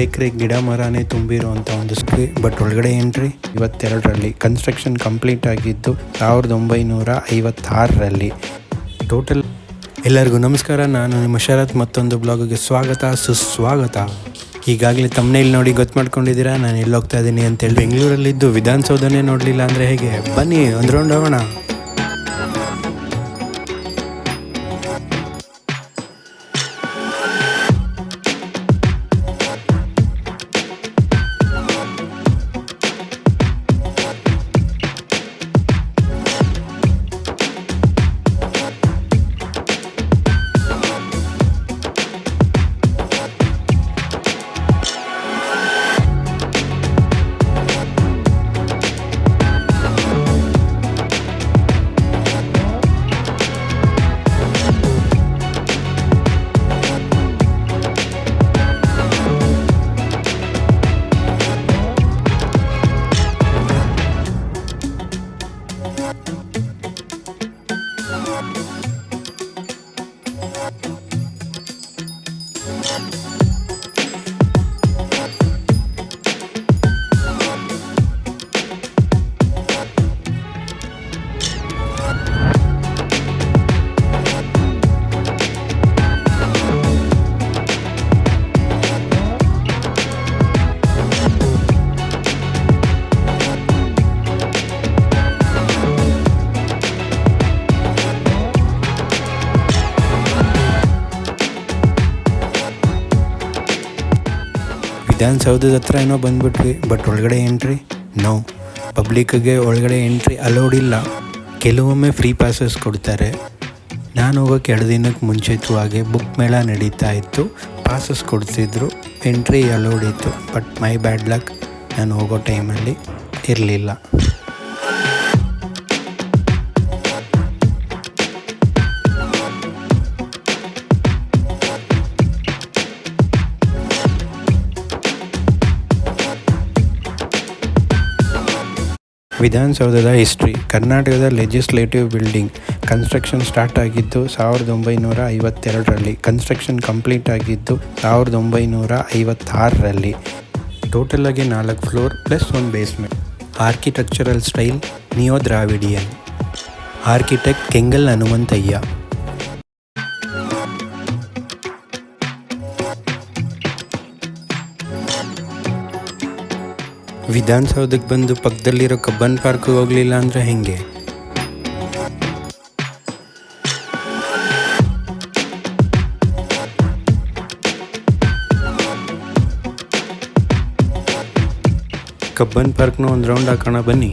ಎಕರೆ ಗಿಡ ಮರನೇ ತುಂಬಿರುವಂಥ ಒಂದು ಬಟ್ ಒಳಗಡೆ ಎಂಟ್ರಿ 52ರಲ್ಲಿ ಕನ್ಸ್ಟ್ರಕ್ಷನ್ ಕಂಪ್ಲೀಟ್ ಆಗಿದ್ದು 1956ರಲ್ಲಿ ಟೋಟಲ್. ಎಲ್ಲರಿಗೂ ನಮಸ್ಕಾರ, ನಾನು ನಿಮ್ಮ ಶರತ್. ಮತ್ತೊಂದು ಬ್ಲಾಗ್ಗೆ ಸುಸ್ವಾಗತ. ಈಗಾಗಲೇ ತಮ್ಮನೇಲಿ ನೋಡಿ ಗೊತ್ತು ಮಾಡ್ಕೊಂಡಿದ್ದೀರಾ ನಾನು ಎಲ್ಲಿ ಹೋಗ್ತಾ ಇದ್ದೀನಿ ಅಂತೇಳಿ. ಬೆಂಗಳೂರಲ್ಲಿದ್ದು ವಿಧಾನಸೌಧನೇ ನೋಡಲಿಲ್ಲ ಅಂದರೆ ಹೇಗೆ? ಬನ್ನಿ ಒಂದು ರೌಂಡ್ ಹೋಗೋಣ. ವಿಧಾನಸೌಧದ ಹತ್ರ ಏನೋ ಬಂದ್ಬಿಟ್ವಿ, ಬಟ್ ಒಳಗಡೆ ಎಂಟ್ರಿ ನೋ. ಪಬ್ಲಿಕ್ಗೆ ಒಳಗಡೆ ಎಂಟ್ರಿ ಅಲೌಡ್ ಇಲ್ಲ. ಕೆಲವೊಮ್ಮೆ ಫ್ರೀ ಪಾಸಸ್ ಕೊಡ್ತಾರೆ. ನಾನು ಹೋಗೋಕ್ಕೆ 2 ದಿನಕ್ಕೆ ಮುಂಚಿತವಾಗಿ ಬುಕ್ ಮೇಳ ನಡೀತಾ ಇತ್ತು, ಪಾಸಸ್ ಕೊಡ್ತಿದ್ರು, ಎಂಟ್ರಿ ಅಲೌಡ್ ಇತ್ತು. ಬಟ್ ಮೈ ಬ್ಯಾಡ್ ಲಕ್, ನಾನು ಹೋಗೋ ಟೈಮಲ್ಲಿ ಇರಲಿಲ್ಲ. ವಿಧಾನಸೌಧದ ಹಿಸ್ಟ್ರಿ. ಕರ್ನಾಟಕದ ಲೆಜಿಸ್ಲೇಟಿವ್ ಬಿಲ್ಡಿಂಗ್. ಕನ್ಸ್ಟ್ರಕ್ಷನ್ ಸ್ಟಾರ್ಟ್ ಆಗಿದ್ದು 1952ರಲ್ಲಿ. ಕನ್ಸ್ಟ್ರಕ್ಷನ್ ಕಂಪ್ಲೀಟ್ ಆಗಿದ್ದು 1956ರಲ್ಲಿ. ಟೋಟಲ್ ಆಗಿ 4 floor plus 1 basement. Architectural style neo Dravidian. Architect Kengal Hanumanthaiah. ವಿಧಾನಸೌಧಕ್ಕೆ ಬಂದು ಪಕ್ಕದಲ್ಲಿರೋ ಕಬ್ಬನ್ ಪಾರ್ಕ್ಗೆ ಹೋಗಲಿಲ್ಲ ಅಂದರೆ ಹೆಂಗೆ? ಕಬ್ಬನ್ ಪಾರ್ಕ್ನ ಒಂದು ರೌಂಡ್ ಹಾಕೋಣ ಬನ್ನಿ.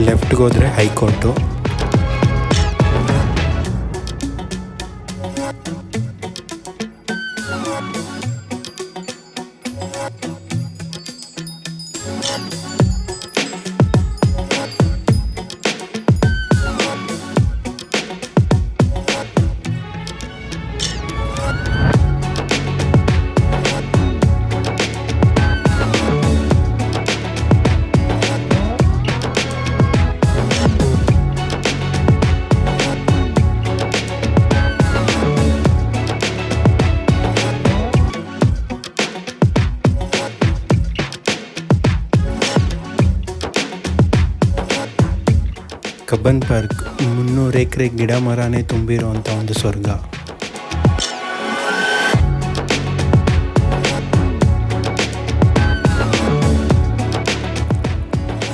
ಲೆಫ್ಟ್ಗೆ ಹೋದರೆ ಹೈಕೋರ್ಟು. ಕಬ್ಬನ್ ಪಾರ್ಕ್ 300 ಎಕರೆ ಗಿಡ ಮರನೇ ತುಂಬಿರುವಂಥ ಒಂದು ಸ್ವರ್ಗ.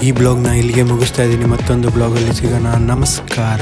ಈ ಬ್ಲಾಗ್ನ ಇಲ್ಲಿಗೆ ಮುಗಿಸ್ತಾ ಇದ್ದೀನಿ. ಮತ್ತೊಂದು ಬ್ಲಾಗಲ್ಲಿ ಸಿಗೋಣ. ನಮಸ್ಕಾರ.